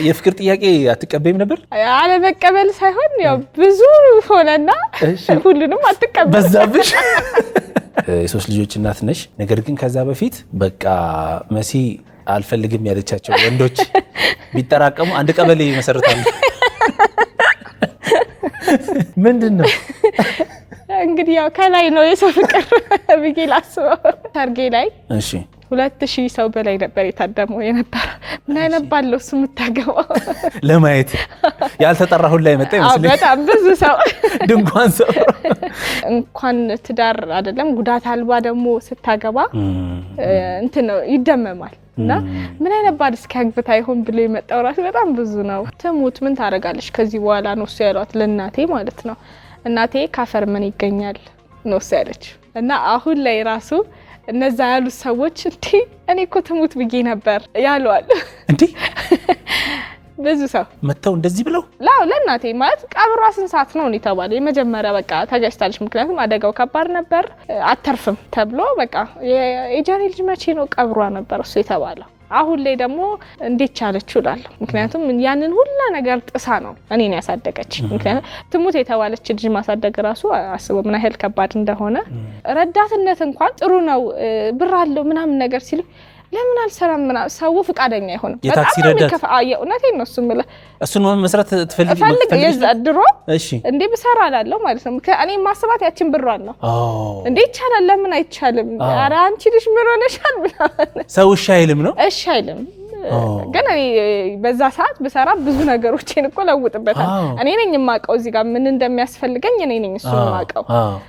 የፍቅር ጥያቄ አትቀበይም ነበር? አለ መቀበል ሳይሆን ያው ብዙ ሆነና ሁሉንም አትቀበል በዛብሽ። የሶስት ልጆች እናት ነሽ። ነገር ግን ከዛ በፊት በቃ መሲ አልፈልግም ያለቻቸው ወንዶች ቢጠራቀሙ አንድ ቀበሌ ይመሰርታሉ። ምንድነው? እንግዲህ ያው ከላይ ነው የሰው ፍቅር ብዬ ላስበው። ሰርጌ ላይ እሺ 2000 ሰው በላይ ነበር የታደመው የነበረ። ምን አይነት ባለው እሱ የምታገባው ለማየት ያልተጠራ ሁላ ይመጣ ይመስልኝ። በጣም ብዙ ሰው ድንኳን ሰው እንኳን ትዳር አይደለም ጉዳት አልባ ደግሞ ስታገባ እንትን ነው ይደመማል። እና ምን አይነት ባል እስኪያግብታ ይሆን ብሎ የመጣው ራስ በጣም ብዙ ነው። ትሙት ምን ታረጋለሽ ከዚህ በኋላ ነው እሱ ያሏት ለእናቴ ማለት ነው። እናቴ ካፈር ምን ይገኛል ነው እሱ ያለች። እና አሁን ላይ ራሱ እነዛ ያሉ ሰዎች እንዴ እኔ እኮ ትሙት ብዬ ነበር ያሏል እንዴ ብዙ ሰው መተው እንደዚህ ብለው ለእናቴ ማለት ቀብሯ ስንት ሰዓት ነው ተባለ። የመጀመሪያ በቃ ተገጭታለች፣ ምክንያቱም አደጋው ከባድ ነበር አተርፍም ተብሎ በቃ የጃኒ ልጅ መቼ ነው ቀብሯ ነበር እሱ የተባለው። አሁን ላይ ደግሞ እንዴት ቻለችው እላለሁ። ምክንያቱም ያንን ሁላ ነገር ጥሳ ነው እኔን ያሳደገች። ምክንያቱም ትሙት የተባለች ልጅ ማሳደግ ራሱ አስበው ምን ያህል ከባድ እንደሆነ። ረዳትነት እንኳን ጥሩ ነው ብር አለው ምናምን ነገር ሲሉ ለምን አልሰራም ምናምን ሰው ፍቃደኛ አይሆንም። የታክሲ ረዳት እውነቴን ነው እሱ ማለት እሱን መስራት ትፈልጊ ድሮ እንዴ ብሰራ አላለሁ ማለት ነው። እኔ ማስባት ያችን ብሯን ነው እንዴ ይቻላል ለምን አይቻልም? ኧረ አንቺ ልጅ ምን ሆነሻል ምናምን ሰው እሺ አይልም ነው እሺ አይልም። ግን እኔ በዛ ሰዓት ብሰራ ብዙ ነገሮችን እኮ ለውጥበታል። እኔ ነኝ የማውቀው እዚህ ጋር ምን እንደሚያስፈልገኝ እኔ ነኝ እሱን የማውቀው።